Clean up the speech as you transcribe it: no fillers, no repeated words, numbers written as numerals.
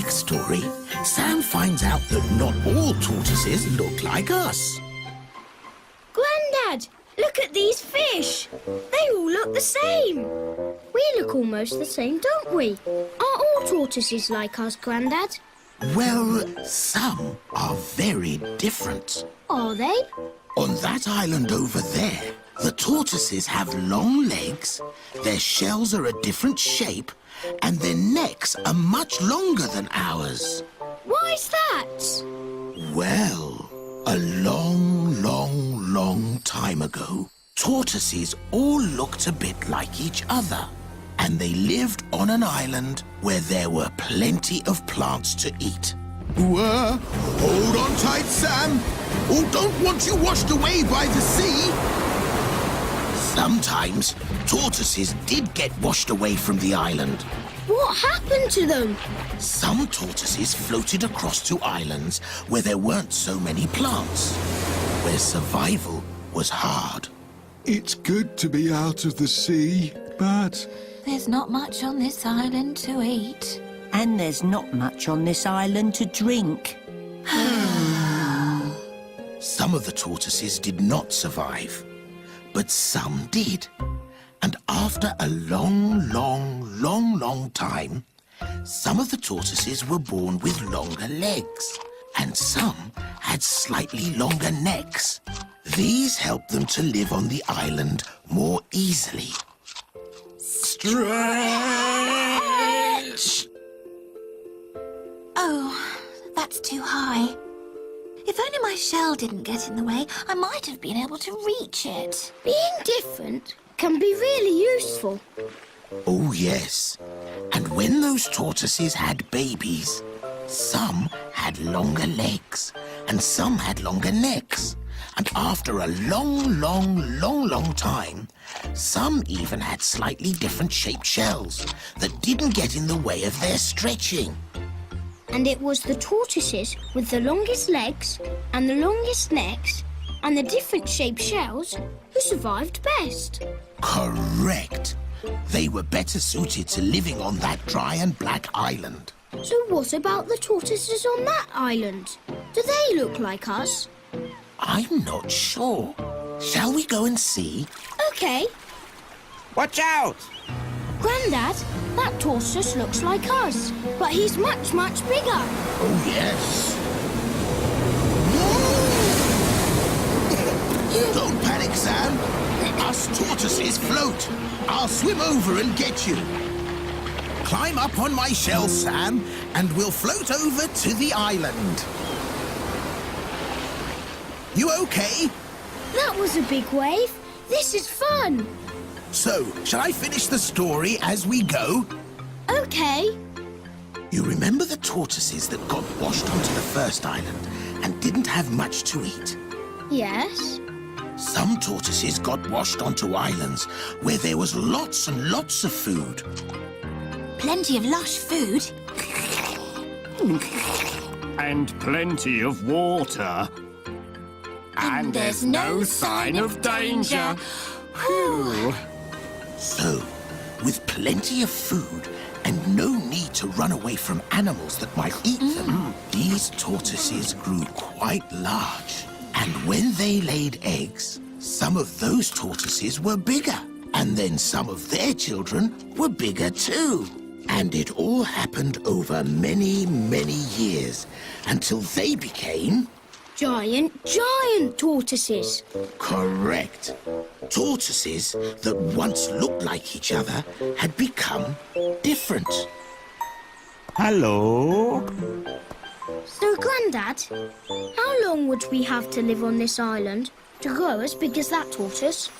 next story, Sam finds out that not all tortoises look like us. Grandad, look at these fish. They all look the same. We look almost the same, don't we? Are all tortoises like us, Grandad? Well, some are very different. Are they? On that island over there, the tortoises have long legs, their shells are a different shape, and their necks are much longer than ours. Why's that? Well, a long time ago, tortoises all looked a bit like each other, and they lived on an island where there were plenty of plants to eat. Hold on tight, Sam. Oh, don't want you washed away by the sea. Sometimes tortoises did get washed away from the island. What happened to them? Some tortoises floated across to islands where there weren't so many plants, where survival was hard. It's good to be out of the sea, but There's not much on this island to eat. And there's not much on this island to drink. Some of the tortoises did not survive, but some did. And after a long time, some of the tortoises were born with longer legs, and some had slightly longer necks. These helped them to live on the island more easily. Stretch! Oh, that's too high. If only my shell didn't get in the way, I might have been able to reach it. Being different can be really useful. Oh, yes. And when those tortoises had babies, some had longer legs, and some had longer necks. And after a long time, some even had slightly different shaped shells that didn't get in the way of their stretching. And it was the tortoises with the longest legs and the longest necks and the different shaped shells who survived best. Correct. They were better suited to living on that dry and black island. So what about the tortoises on that island? Do they look like us? I'm not sure. Shall we go and see? OK. Watch out! Grandad, that tortoise looks like us, but he's much bigger. Oh, yes. Don't panic, Sam. Us tortoises float. I'll swim over and get you. Climb up on my shell, Sam, and we'll float over to the island. You okay? That was a big wave. This is fun. So, shall I finish the story as we go? OK. You remember the tortoises that got washed onto the first island and didn't have much to eat? Yes. Some tortoises got washed onto islands where there was lots and lots of food. Plenty of lush food. And plenty of water. And there's no sign of danger. Whew. So, with plenty of food and no need to run away from animals that might eat them, these tortoises grew quite large. And when they laid eggs, some of those tortoises were bigger. And then some of their children were bigger too. And it all happened over many years until they became... Giant tortoises. Correct. Tortoises that once looked like each other had become different. Hello? So, Grandad, how long would we have to live on this island to grow as big as that tortoise?